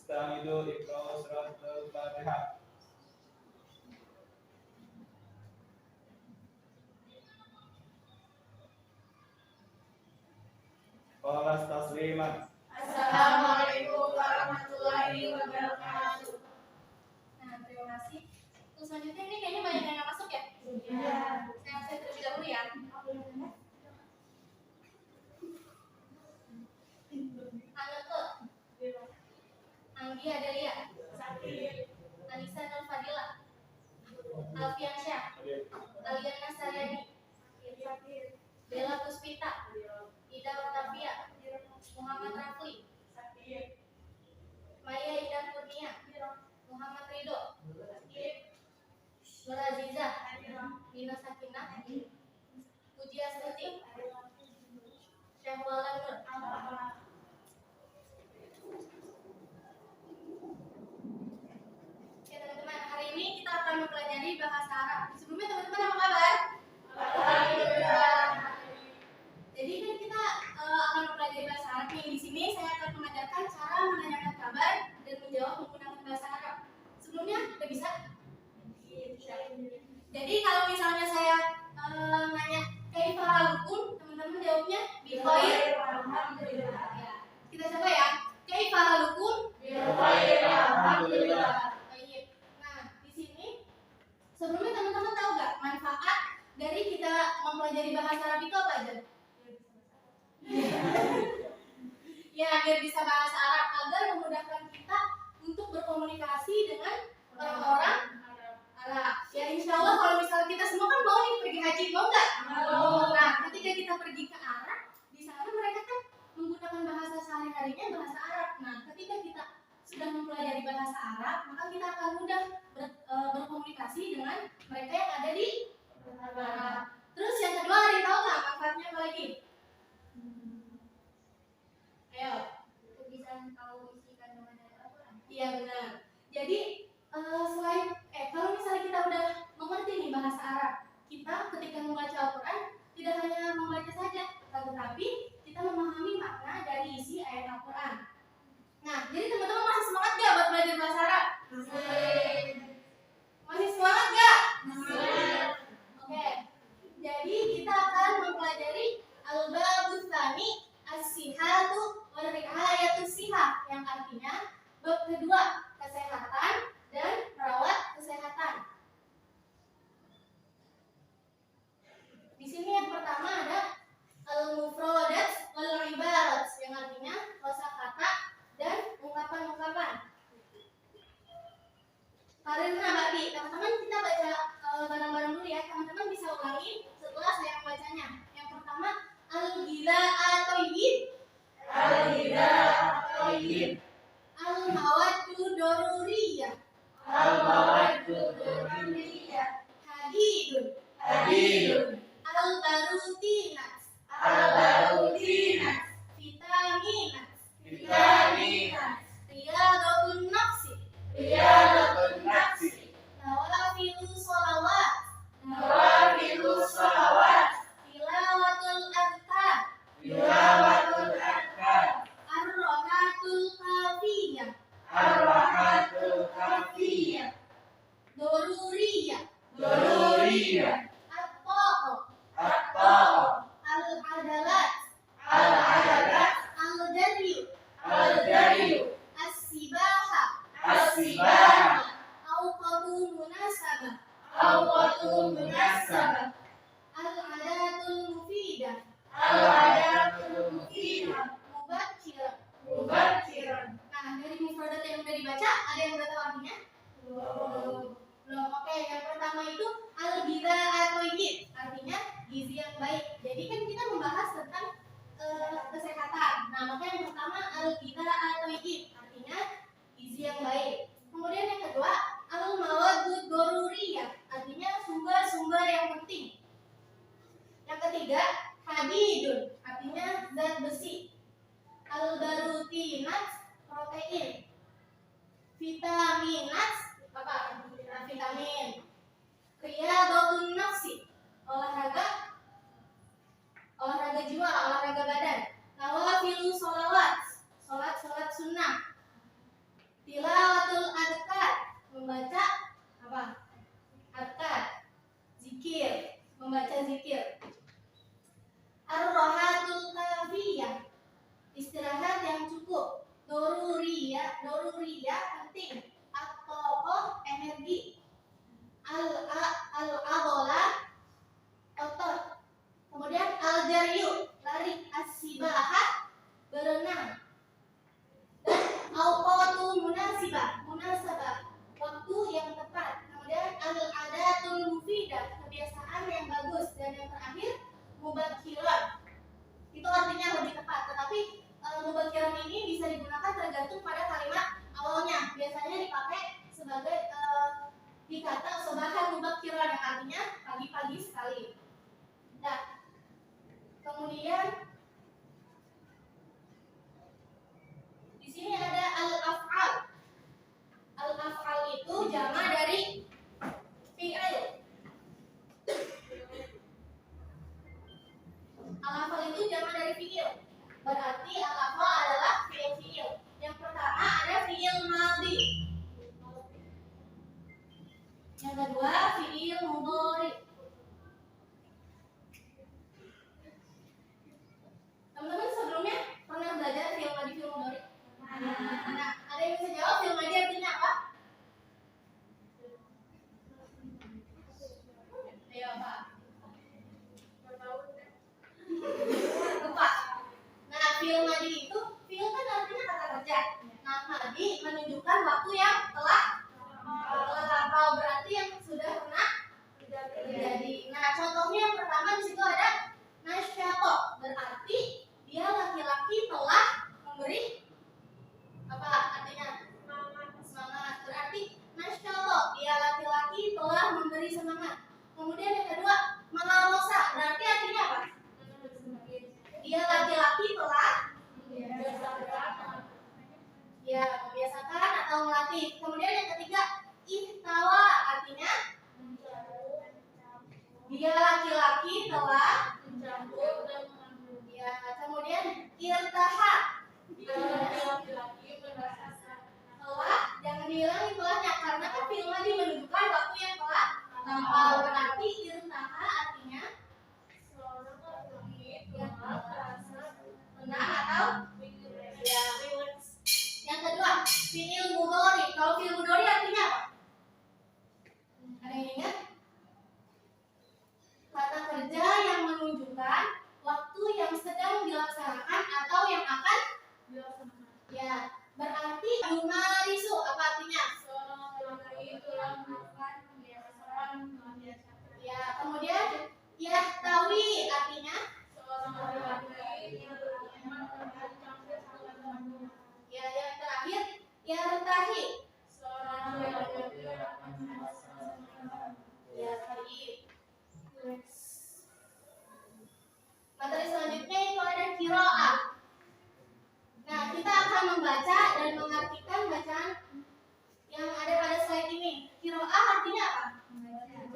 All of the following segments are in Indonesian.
Istahidu iqra'u suratul Fatihah. Qalas tasliman. Assalamualaikum warahmatullahi wabarakatuh. Nah, terima kasih. Terus selanjutnya ini kayaknya banyak yang nggak masuk ya? Iya. Saya terlebih dahulu ya. Aneke, Anggi Adelia, Anissa Nur Fadila, Alfiansyah, Aliana Saryani, Bella Puspita, Ida Octavia, Muhammad Rafli, Maya Ida Kurnia, Muhammad Ridho, Nur Azizah, Nina Sakinah, Puji Astuti, Syahwala Nur. Oke teman-teman, hari ini kita akan mempelajari bahasa Arab. Sebelumnya teman-teman apa kabar? Alhamdulillah. Jadi kan kita akan mempelajari bahasa Arab nih. Di sini saya akan mengajarkan cara menanyakan kabar dan menjawab menggunakan bahasa Arab. Sebelumnya udah bisa? Jadi kalau misalnya saya nanya kaifa halukum, teman-teman jawabnya bikhair. Alhamdulillah. Ya. Kita coba ya. Kaifa halukum? Bikhair, alhamdulillah. Baik. Nah, di sini sebelumnya teman-teman tahu nggak manfaat dari kita mempelajari bahasa Arab itu apa aja? Ya, biar bisa bahasa Arab agar memudahkan kita untuk berkomunikasi dengan orang-orang Arab. Ya, insya Allah kalau misalnya kita semua kan mau nih pergi haji, mau nggak? Mau. Nah, ketika kita pergi ke Arab, di sana mereka kan menggunakan bahasa sehari-harinya bahasa Arab. Nah, ketika kita sudah mempelajari bahasa Arab, maka kita akan mudah berkomunikasi dengan mereka yang ada di Arab. Terus yang kedua, ada yang tahu nggak manfaatnya apa lagi? Ayo. Kebiasaan tahu isi kandungan Al-Quran. Iya benar. Jadi selain kalau misalnya kita udah mengerti nih bahasa Arab, kita ketika membaca Al-Quran tidak hanya membaca saja, tetapi kita memahami makna dari isi ayat Al-Quran. Nah, jadi teman-teman masih semangat gak buat belajar bahasa Arab? Masih semangat gak? Oke. Jadi kita akan mempelajari Al-Babus Tsani As-Sihhatu wa Ri'ayatus Sihah, yang artinya bab kedua, kesehatan dan merawat kesehatan. Di sini yang pertama ada al-mufradat wal ibarat, yang artinya kosakata dan ungkapan-ungkapan. Karena berarti teman-teman kita baca bareng-bareng dulu ya. Teman-teman bisa ulangi setelah saya membacanya. Yang pertama al-ghidha'at-thayyib, Al-Hidayah. al-mawaddu daruriyah, Al-Mawaddu Durriyah. hadidun, Hadidun. al-barutinat, Al-Barutinah. vitaminat, Vitaminah. riyadatun nafsi, Riyadatun nafsi. nawafilu sholawat, Nawafilus shalawat. tilawatul adhkar, Tilawatul adhkar. ar-rohatul kafiyah, Ar-Rahatul Kafiyah. doruriyah, Dururiyah. at-ta'ah, At-Ta'ah. al-adalat, Al-Adalat. al-jaryu, Al-Jaryu. as-sibaha, As-Sibah. awqatu munasabah, Awqatul munasabah. al-adatul mufidah, Al-Adatul mufidah. mubakkirah. Mubakiran. Nah, dari mufradat yang udah dibaca, ada yang udah tahu artinya? Belum. Oke, yang pertama itu al-ghidha'at-thayyib, artinya gizi yang baik. Jadi kan kita membahas tentang kesehatan. Nah, maka yang pertama al-ghidha'at-thayyib, artinya gizi yang baik. Kemudian yang kedua al-mawaddu daruriyah, artinya sumber-sumber yang penting. Yang ketiga hadidun, artinya zat besi. Al-barutinat, protein. Vitaminat, apa? Vitamin. Riyadatun nafsi, olahraga jiwa, olahraga badan. Nawafilu sholawat, sholat sunnah. Doruria penting. At-toqoh energi. Al-adola otot. Kemudian al-jaryu lari. As-sibahah berenang. Dan awqatu munasabah waktu yang tepat. Kemudian al-adatul mufidah kebiasaan yang bagus. Dan yang terakhir mubakiran. Itu artinya lebih tepat. Tetapi mubakiran ini bisa digunakan tergantung pada kalimat awalnya. Biasanya dipakai sebagai di kata sobahan mubakiran yang artinya pagi-pagi sekali. Nah, kemudian di sini ada al-af'al. Al-af'al itu jama dari fi'il. Al-af'al itu jama dari fi'il. Berarti al-af'al adalah fi'il. Yang pertama ada fi'il madhi. Yang kedua fi'il mudhari. Teman-teman sebelumnya pernah belajar fi'il madhi, fi'il mudhari? Nah, ada yang bisa jawab fi'il madhi artinya apa? Ayo, Pak. Lupa. Nah, fi'il madhi itu, fi'il kan artinya kata kerja. Nah, madhi menunjukkan waktu yang telah lampau, berarti yang sudah pernah terjadi. Nah, contohnya yang pertama di situ ada nasyato, berarti dia laki-laki telah memberi apa artinya? Semangat. Berarti nasyato, dia laki-laki telah memberi semangat. Kemudian yang kedua malarosa, berarti artinya apa? Dia laki-laki telah membiasakan atau melatih. Kemudian yang ketiga ihtawa, artinya dia laki-laki telah mencampur dan mengandung. Ya, kemudian irtaha, telah, jangan diulangi telahnya karena kan fi'il madhi menunjukkan waktu yang telah lampau. Berarti irtaha artinya tenang atau ya. Yang kedua fi'il mudhari. Kalau fi'il mudhari artinya apa? Ada yang ingat? Kata kerja yang menunjukkan waktu yang sedang dilaksanakan atau yang akan dilaksanakan. Ya, berarti yumarisu apa artinya? Ya, kemudian yahtawi artinya ya, yang terakhir yartahi. Ya, baik. Materi selanjutnya itu ada qiraah. Nah, kita akan membaca dan mengartikan bacaan yang ada pada slide ini. Qiraah artinya apa?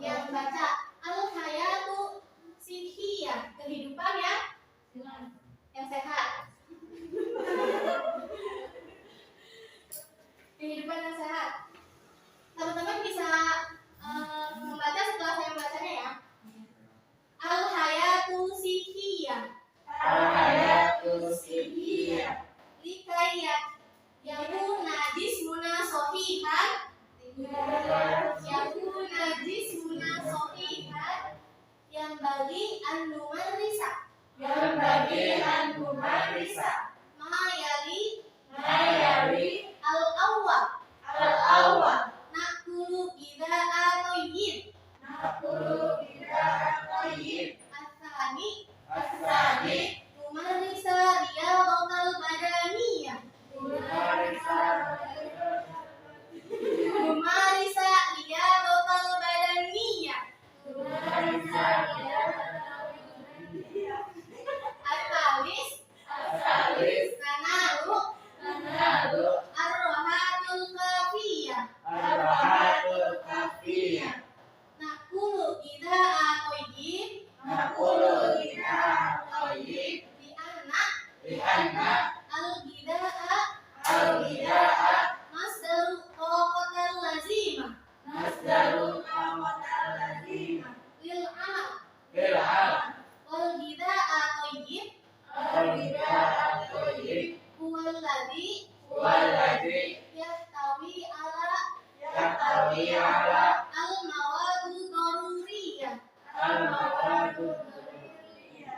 Yang baca. Al-hayatu sihiyah, kehidupan yang sehat. Kehidupan yang sehat. Teman-teman bisa membaca setelah saya membacanya ya. Al-hayatu sihiyah. Likayat yakuna jismuna sohihan. Yang bagi an-numarrisa. Mayali al-awwal. Nakulu idza atoyin. As-sani numarrisa riyadhatal badaniyah. Al-talis والذي يحتوي يحتوي على المواد الضرورية المواد الضرورية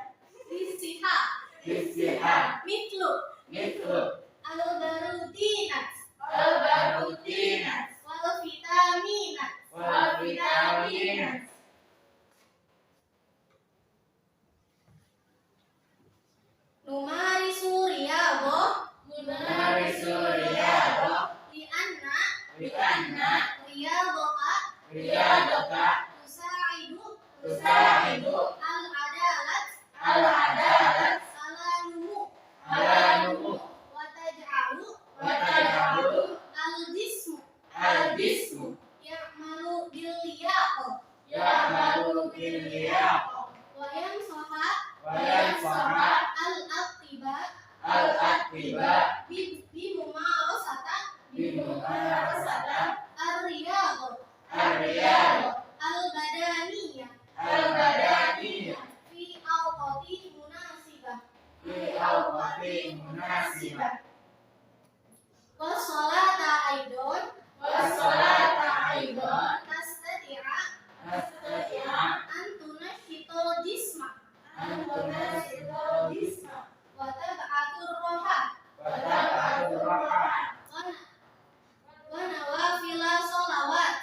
للصحة للصحة مثل مثل البروتينات البروتينات والفيتامينات والفيتامينات. نمارس رياضة نمارس الرياضة لأن لأن رياضة تساعد العدالة العدالة على نمو وتجعل الجسم الجسم يعمل باللياقة وينصح وينصح الأطباء الأطباء بممارسة الرياضة الرياضة البدنية البدنية في أوقات مناسبة في أوقات مناسبة. والصلاة أيضا تستطيع أن تنشط الجسم وتبعث الروح ونوافل صلوات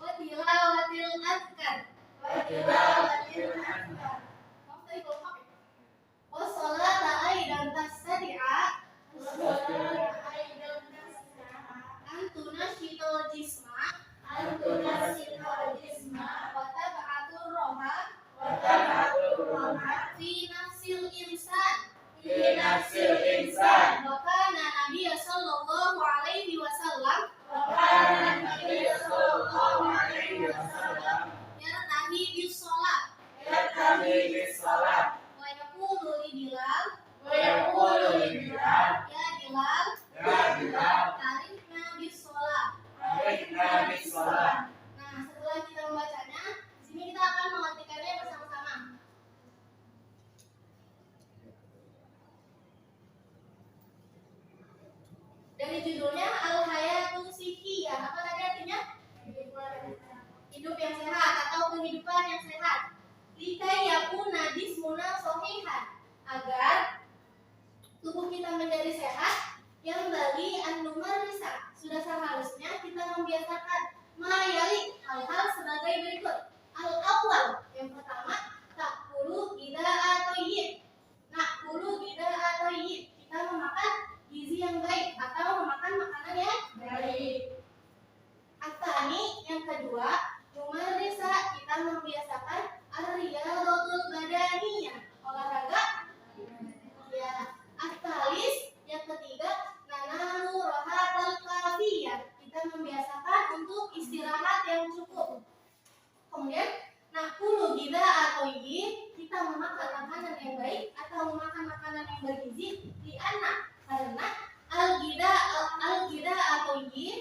وتلاوة الأذكار والصلاة أيضا تستطيع أن تنشط الجسم وتبعث الروح في نفس الإنسان وكان النبي صلى الله عليه وسلم يرتدي بالصلاة ويقول لبلال يا بلال أرحنا بالصلاة. Nah, setelah kita membacanya, di sini kita akan mengartikannya bersama-sama. Dari judulnya Al-Hayatu Sihiyah, apa tadi artinya? Hidup yang sehat atau kehidupan yang sehat. Likai yakuna jismuna sohihan, agar tubuh kita menjadi sehat, yang bagi an-numarisa, sudah seharusnya kita membiasakan melayani hal-hal sebagai berikut. Al-awwal, yang pertama, nakulu gida'at thayyib. Kita memakan gizi yang baik atau memakan makanan yang baik. At-tsani, yang kedua, numarisa, kita membiasakan ar-riyadatul badaniyah, olahraga. Ya. At-tsalis, yang ketiga, nanalu rahatal kafiyah, kita membiasakan untuk istirahat yang cukup. Kemudian nakulu gida'at thayyib, kita memakan makanan yang baik atau memakan makanan yang bergizi karena al-gida'at thayyib,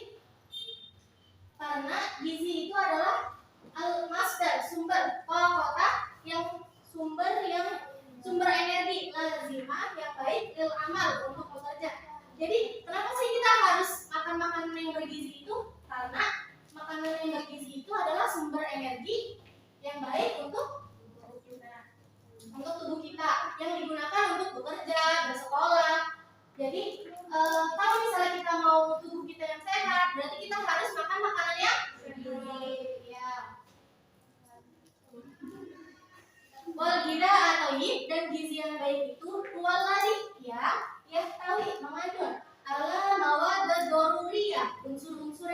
karena gizi itu adalah al-masdar, sumber yang sumber energi lazimah yang baik lil amal, untuk bekerja. Jadi kenapa sih kita harus makan makanan yang bergizi itu? Karena makanan yang bergizi itu adalah sumber energi yang baik untuk tubuh kita, yang digunakan untuk bekerja, bersekolah. Jadi kalau misalnya kita mau tubuh kita yang sehat, berarti kita harus makan makanan yang bergizi. Ya. Wal gida'at thayyib, dan gizi yang baik itu waladhi, ya tahu mengandung ala mawad daruriyah, unsur-unsur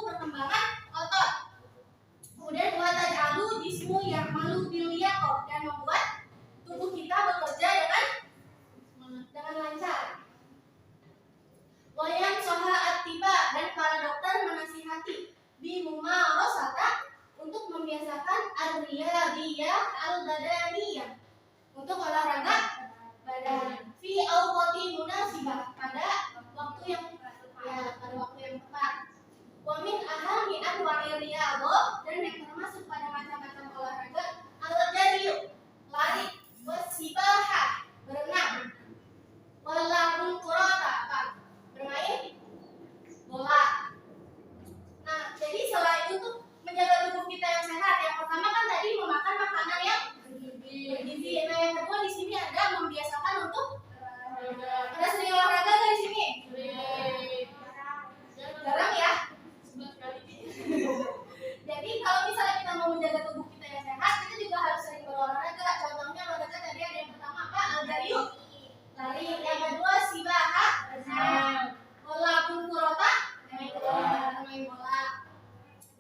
perkembangan otot. Kemudian wa taj'alu jismu ya'malu bil liyaqah, dan membuat tubuh kita bekerja dengan lancar. Wa yansaha at-tiba, dan para dokter menasihati bi mumarasata, untuk membiasakan ar-riyadiyah al-badaniyah, untuk olahraga badan fi awqati munasibah, pada waktu yang tepat. Wa min ahami anwa'i riyadhah, dan yang termasuk pada macam-macam olahraga al-jari, lari, wasibahah, berenang, walahul qurata, bermain bola. Nah, jadi selain untuk menjaga tubuh kita yang sehat, yang pertama kan tadi memakan makanan yang bergizi. Nah, yang kedua di sini ada membiasakan untuk ada sering olahraga nggak di sini? Jarang ya. Jadi kalau misalnya kita mau menjaga tubuh kita yang sehat, kita juga harus sering berolahraga. Contohnya olahraga tadi ada yang pertama apa? Al-jari, lari. Yang kedua sibahah, walahul qurata, main bola.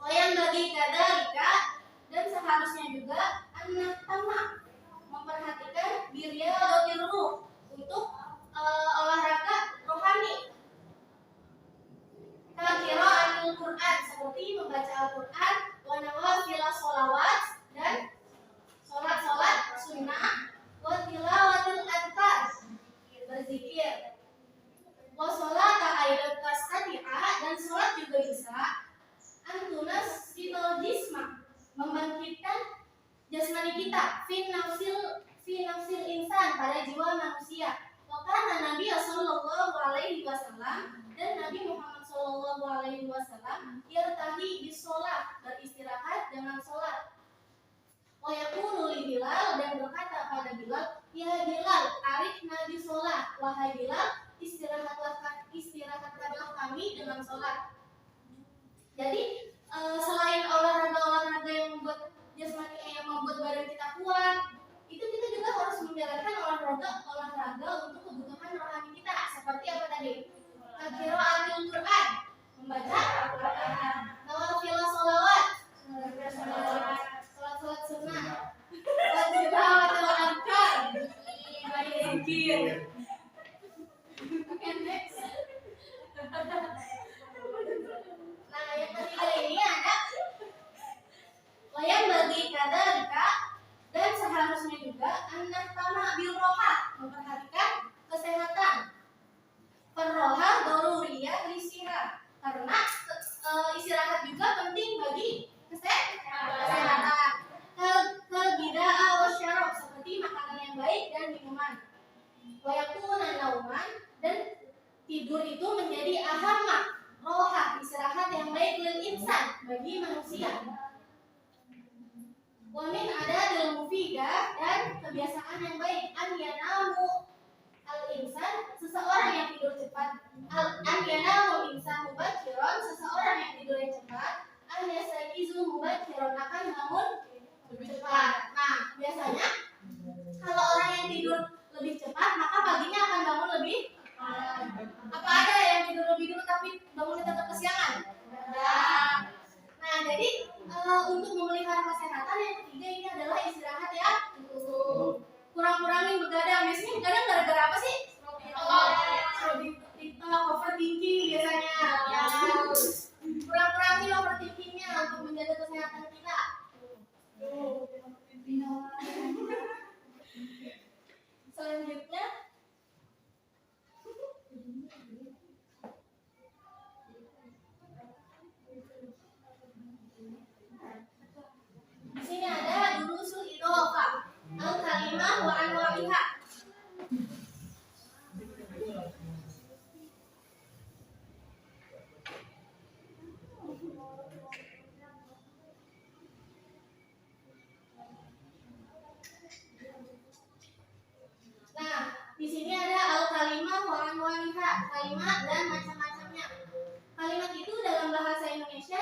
Yang bagi kadalika, dan seharusnya juga anak tamak memperhatikan riyadhatir ruh, untuk olahraga rohani. Qira'atul Quran, seperti membaca Al-Quran, wa nawafil sholawat, dan sholat sunnah, wa tilawatul adhkar, berzikir, wa sholata aidan tasadi'a, dan sholat juga bisa antunas situl jisma, membangkitkan jasmani kita, fi nafsil insan, pada jiwa manusia. Maka Nabi sallallahu alaihi wasallam, dan Nabi Muhammad sallallahu alaihi wasallam yartahi bis shalah, beristirahat dengan salat. Wa yaqulu li Bilal, dan berkata pada Bilal, ya Bilal, arifna bis shalah, wahai Bilal, istirahatkanlah kami dengan salat. Jadi selain olahraga yang membuat jasmani, yang membuat badan kita kuat, itu kita juga harus menjalankan olahraga untuk kebutuhan rohani kita. Seperti apa tadi? Qira'atul Quran, membaca Al-Quran, nawafil sholawat, sholat sunnah, wa tilawatul adhkar, berzikir. Next. Nah, yang ketiga ini ada wayang bagi kadalika, dan seharusnya juga anak tamak bil rohah, memperhatikan kesehatan. Perroha daruriyah lisiha, karena istirahat juga penting bagi kesehatan. Kebida'a wasyarab, seperti makanan yang baik dan minuman. Wayakuna nauman, dan tidur itu menjadi ahamma roha, istirahat yang baik lil insan, bagi manusia. Wamin ada dalam mufidah, dan kebiasaan yang baik, an yanamu al-insan, seseorang yang tidur cepat, an yanamu insan mubakiron, seseorang yang tidur yang cepat, an yastaqizu mubakiron, akan bangun lebih cepat. Nah, biasanya kalau orang yang tidur lebih cepat, maka paginya akan bangun lebih. Apa ada yang tidur lebih dulu tapi bangunnya tetap kesiangan? Nah, jadi untuk memelihara kesehatan, yang ketiga ini adalah istirahat ya. Kurang-kurangin begadang. Biasanya begadang gara-gara apa sih? Overthinking biasanya. Kurang-kurangin overthinkingnya untuk menjaga kesehatan kita. Selanjutnya, di sini ada durusul idhofah, al-kalimah wa anwa'iha. Nah, di sini ada al-kalimah wa anwa'iha, kalimat dan macam-macamnya. Kalimat itu dalam bahasa Indonesia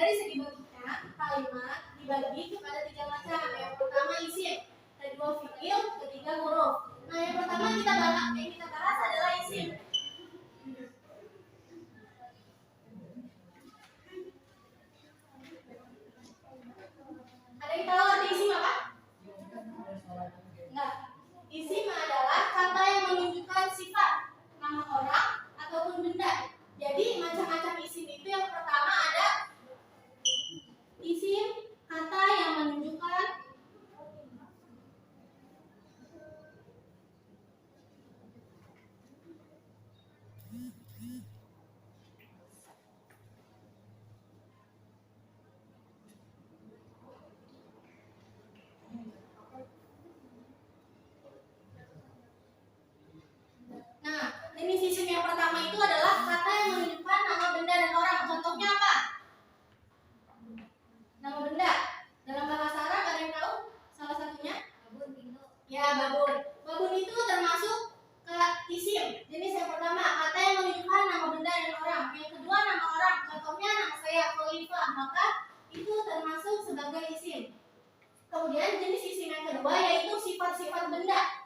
dari segi bentuknya, kalimat dibagi kepada 3 macam. Yang pertama isim, kedua fiil, ketiga huruf. Nah, yang pertama kita bahas adalah isim. Ada yang tahu arti isim apa? Enggak. Isim adalah kata yang menunjukkan sifat, nama orang ataupun benda. Jadi macam-macam isim itu yang pertama ada isim kata yang menunjukkan jenis isim yang pertama itu adalah kata yang menunjukkan nama benda dan orang. Contohnya apa? Nama benda. Dalam bahasa Arab ada yang tahu? Salah satunya? Babun, pintu. Ya, babun. Babun itu termasuk ke isim. Jenis yang pertama, kata yang menunjukkan nama benda dan orang. Yang kedua, nama orang. Contohnya nama saya Khalifah. Maka itu termasuk sebagai isim. Kemudian jenis isim yang kedua yaitu sifat-sifat benda.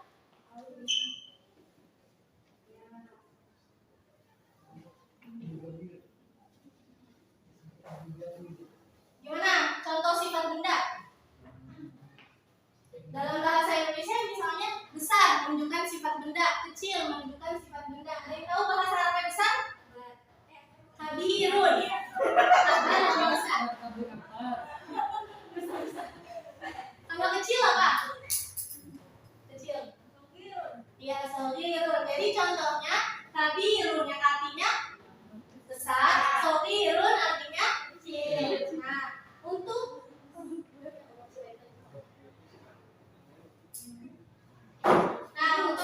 Gimana contoh sifat benda? Dalam bahasa Indonesia misalnya besar menunjukkan sifat benda, kecil menunjukkan sifat benda. Ada yang tahu bahasa Arab besar? Kabirun. Apa yang besar? Tambah kecil apa? Kecil. Iya, sogirun. Jadi contohnya kabirun yang artinya besar, sogirun artinya kecil. Nah, untuk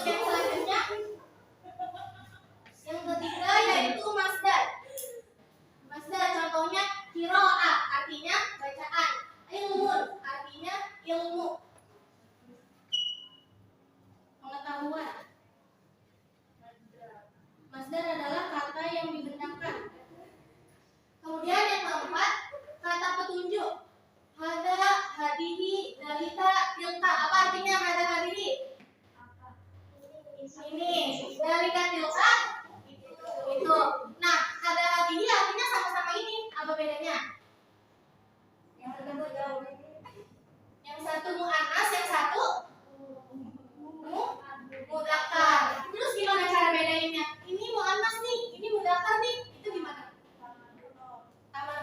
yang selanjutnya, yang ketiga yaitu masdar. Masdar contohnya qiraah artinya bacaan, ilmun artinya ilmu, pengetahuan. Masdar adalah kata yang dibentangkan. Kemudian yang keempat, kata petunjuk. Hada, hadihi, dalika, tilka. Apa artinya hada, hadihi? Ini. Dalika, tilka. Itu. Nah, hada, hadihi artinya sama-sama ini. Apa bedanya? Yang satu mu'annas, yang satu mudzakkar. Terus gimana cara bedainnya? Ini mu'annas nih, ini mudzakkar nih. Itu gimana?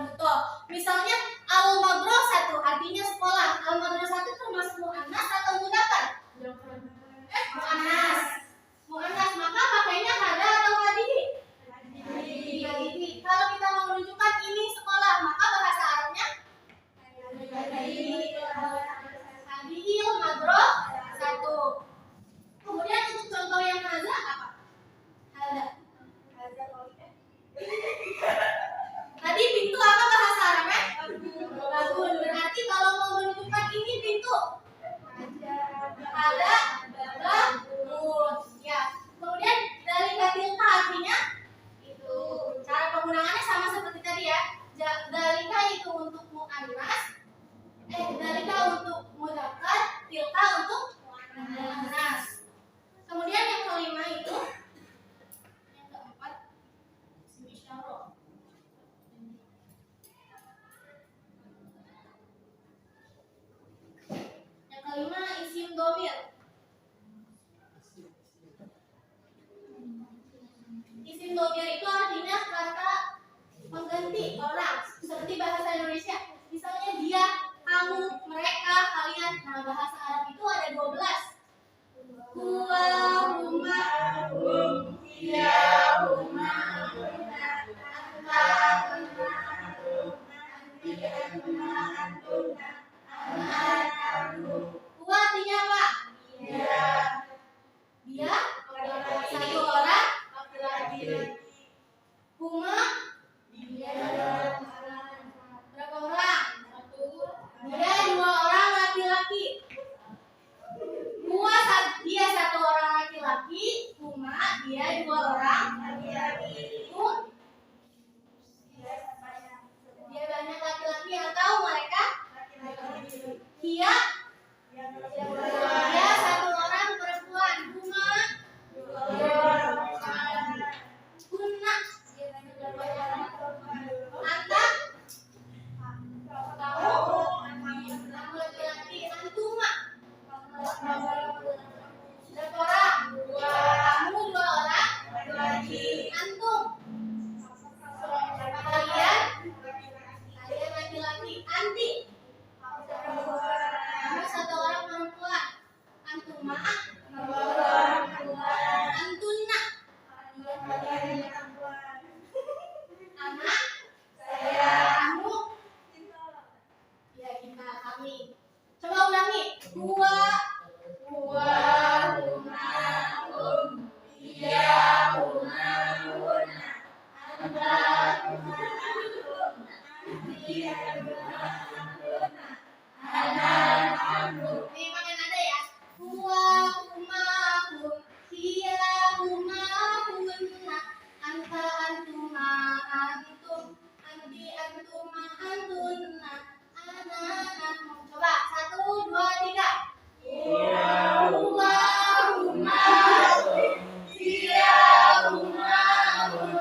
Betul. Misalnya al-madrasatu artinya sekolah. Al-madrasatu termasuk muannas atau mudzakkar? Muannas. Muannas, maka pakainya hada atau hadihi? Hadihi. Kalau kita mau menunjukkan ini sekolah, maka bahasa Arabnya hadihi. Hadihi al-madrasatu. Kemudian untuk contoh yang hadza apa? Hadza. Tadi pintu apa bahasa Arabnya? Babun. Berarti kalau mau menunjukkan ini pintu, Ini pakai nada ya. Huwa humahum hiya humahunna anta antuma antum anti antuma antunna ana nahnu. Coba 1, 2, 3. Huwa humahum hiya humahun.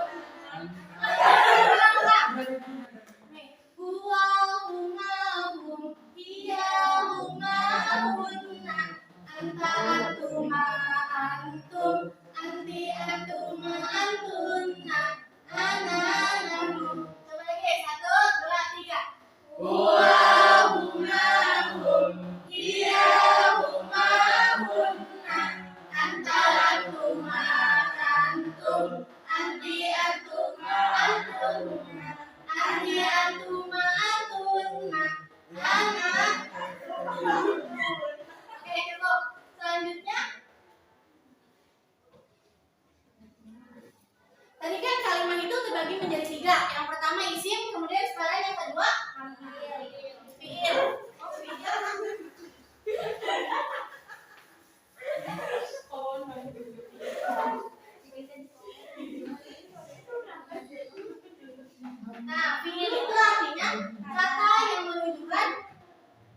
Huwa humahum hiya humahunna anta antuma antum anti antuma antunna ana nahnu. Coba lagi 1, 2, 3. Huwa humahum hiya humahunna anta antuma antum anti antuma antunna anti antuma antunna ana. Oke, cukup. Selanjutnya, tadi kan kalimat itu terbagi menjadi 3. Yang pertama isim, kemudian sekarang yang kedua fiil. Oh, fiil. Nah, fiil itu artinya kata yang menunjukkan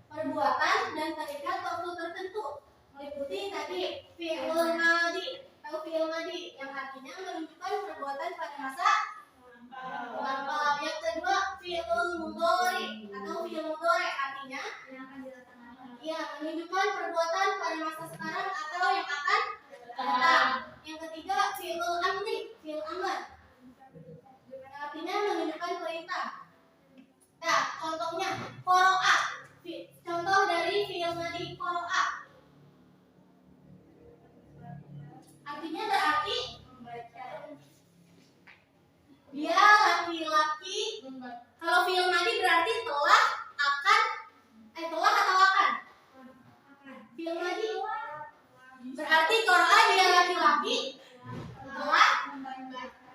perbuatan dan terikat waktu tertentu, meliputi tadi fiil madi atau fiil madi yang artinya menunjukkan perbuatan pada masa lampau. Yang kedua fiil mudhari atau fiil mudhari artinya ya menunjukkan perbuatan pada masa sekarang atau yang akan datang. Yang ketiga fiil amri, fiil amr artinya menunjukkan perintah. Nah, contohnya qara'a. Contoh dari fiil madi qara'a. Artinya berarti dia laki-laki. Kalau fiil madi berarti telah, akan, telah atau akan? Fiil madi berarti qara'a dia laki-laki, telah.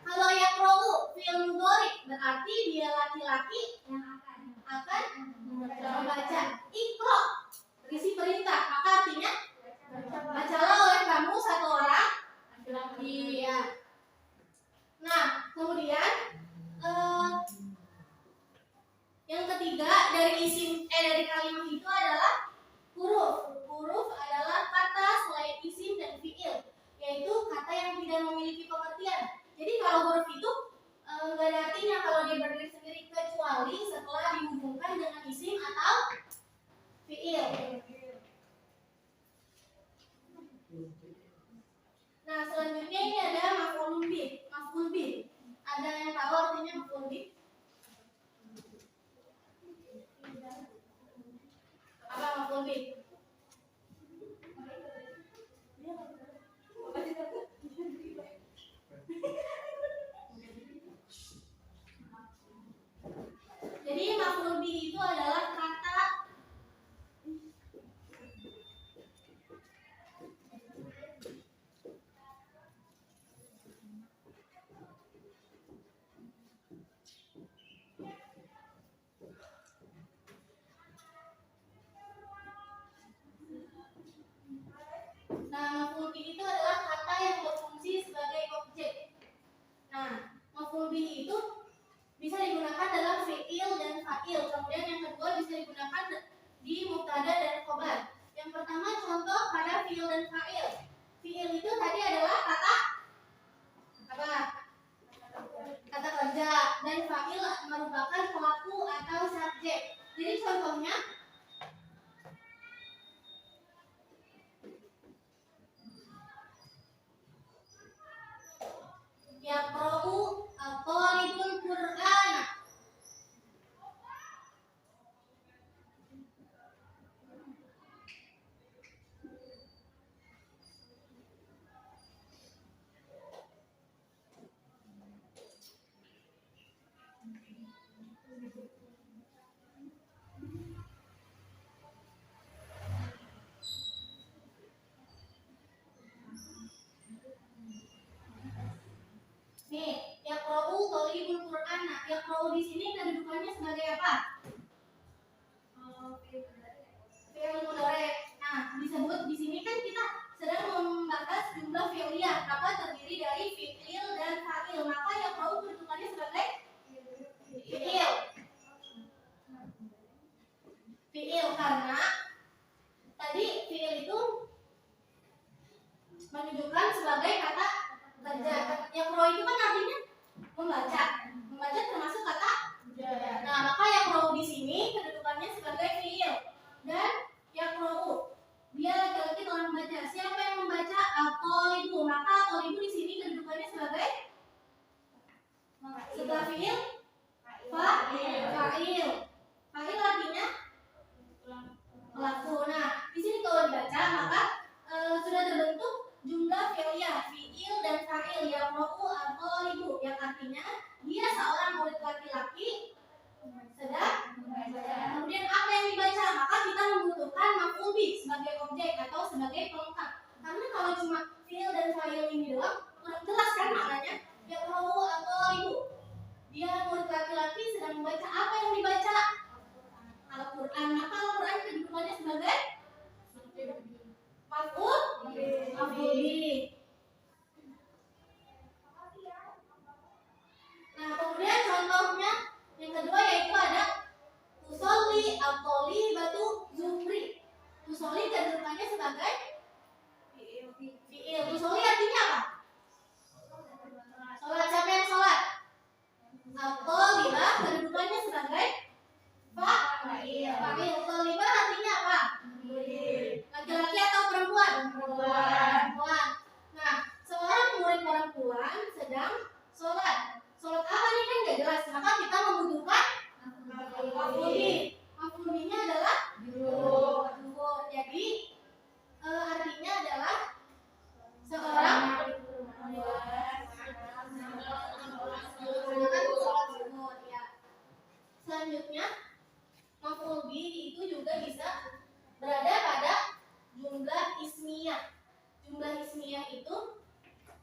Kalau yaqra'u fiil mudhari berarti dia laki-laki yang akan membaca. Iqra berisi perintah, maka artinya bacalah oleh kamu satu orang laki-laki. Ya. Nah, kemudian yang ketiga dari dari kalimat itu adalah huruf. Huruf adalah kata selain isim dan fiil, yaitu kata yang tidak memiliki pengertian. Jadi kalau huruf itu nggak ada artinya kalau dia berdiri sendiri kecuali setelah dihubungkan dengan isim atau fiil. Nah, selanjutnya ini ada maf'ul bih. Maf'ul bih. Ada yang tahu artinya maf'ul bih? Apa maf'ul bih? Jadi maf'ul bih itu adalah kata maf'ul bih itu adalah kata yang berfungsi sebagai objek. Nah, maf'ul bih itu bisa digunakan dalam fi'il dan fa'il. Kemudian yang kedua bisa digunakan di mubtada dan khobar. Yang pertama contoh pada fi'il dan fa'il. Fi'il itu tadi adalah kata apa? Kata kerja, dan fa'il merupakan pelaku atau subjek. Jadi contohnya yaqra'u at-talibul Qur'ana. membahas jumlah fi'liyah, maka terdiri dari fi'il dan fa'il. Maka yaqra'u kedudukannya sebagai fi'il. Fi'il karena tadi fi'il itu menunjukkan sebagai kata kerja. Yaqra'u itu kan artinya membaca. Membaca termasuk kata kerja. Nah, maka yaqra'u di sini kedudukannya sebagai fi'il. Dan yaqra'u dia laki-laki telah membaca. Siapa yang membaca? At-thalibu. Maka at-thalibu di sini kedudukannya sebagai setelah fi'il fa'il. Fa'il artinya pelaku. Nah, di sini kalau dibaca maka sudah terbentuk jumlah fi'liyah, fi'il dan fa'il. Yaqra'u at-thalibu yang artinya dia seorang murid laki-laki sedang membaca. Kemudian apa yang dibaca? Maka kita membutuhkan maf'ul bih sebagai objek atau sebagai pelengkap. Karena kalau cuma fi'il dan fa'il ini doang, kurang jelas kan maknanya. Yaqra'u at-thalibu. Dia murid laki-laki sedang membaca. Apa yang dibaca? Al-Qur'an. Maka Al-Qur'an kedudukannya sebagai maf'ul bih. Nah, kemudian contohnya yang kedua yaitu ada tusolli at-thalibatu zuhri. Tusolli kedudukannya sebagai fi'il. Tusolli artinya apa? Salat. Siapa yang salat? At-thalibah kedudukannya sebagai fa'il. Thalibah artinya apa? Laki-laki atau perempuan? Perempuan. Nah, seorang murid perempuan sedang salat. Salat apa nih kan nggak jelas. Maka kita membutuhkan maf'ul bih. Maf'ul bihnya adalah zuhur. Jadi artinya adalah seorang salat zuhur ya. Selanjutnya maf'ul bih itu juga bisa berada pada jumlah ismiyah. Jumlah ismiyah itu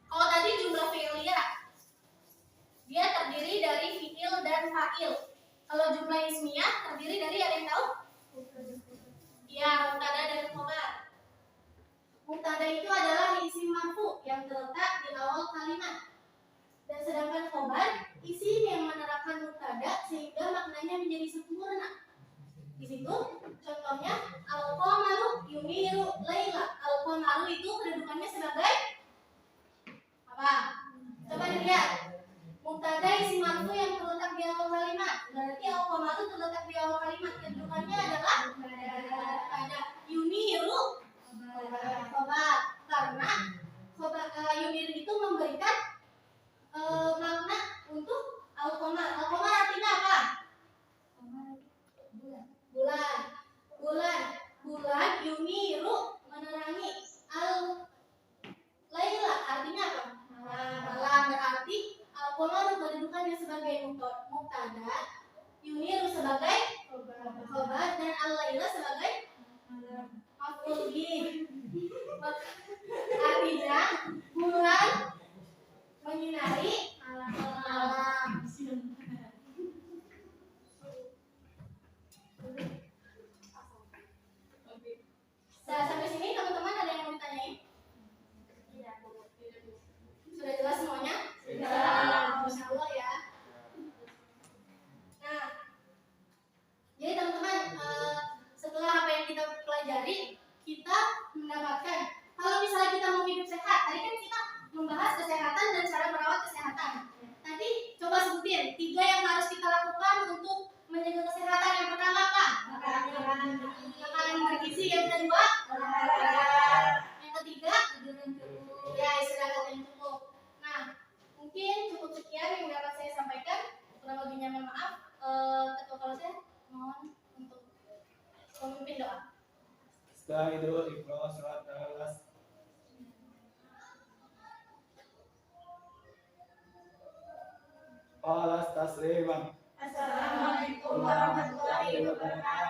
kalau tadi jumlah fi'liyah dia terdiri dari fi'il dan fa'il. Kalau jumlah ismiyah terdiri dari, ada yang tahu? Ya, mubtada dan khobar. Mubtada itu adalah isim marfu yang terletak di awal kalimat. Dan sedangkan khobar isim yang menerapkan mubtada sehingga maknanya menjadi sempurna. Di situ contohnya al-qamaru yuniru laila. Al-qamaru itu kedudukannya sebagai apa? Coba dilihat. Mubtada isim marfu yang terletak di awal kalimat. Berarti al-qamaru terletak di awal kalimat. Kedudukannya adalah mubtada. Yuniru khobar. Karena khobar yuniru itu memberikan makna untuk al-qamar. Al-qamar artinya apa? Bulan yuniru menerangi. Al-laila artinya apa? Malam. Berarti al-qamar kedudukannya sebagai mubtada, yuniru sebagai khobar dan al-laila sebagai maf'ul bih. Artinya bulan menyinari malam. Sampai sini teman-teman ada yang mau ditanyain? Sudah jelas semuanya? Sudah. Insya Allah ya. Nah, jadi teman-teman setelah apa yang kita pelajari, kita mendapatkan kalau misalnya kita mau hidup sehat, tadi kan kita membahas kesehatan dan cara merawat kesehatan. Nanti coba sebutin 3 yang harus kita lakukan untuk menjaga kesehatan. Yang pertama apa? Makanan bergizi. Yang kedua yang ketiga ya istirahat yang cukup. Nah, mungkin cukup sekian yang dapat saya sampaikan. Kurang lebihnya mohon maaf. Ketua kalau saya mohon untuk memimpin doa. Setelah itu ikhlas surat al-Nas. Alas tasliman. Assalamualaikum warahmatullahi wabarakatuh.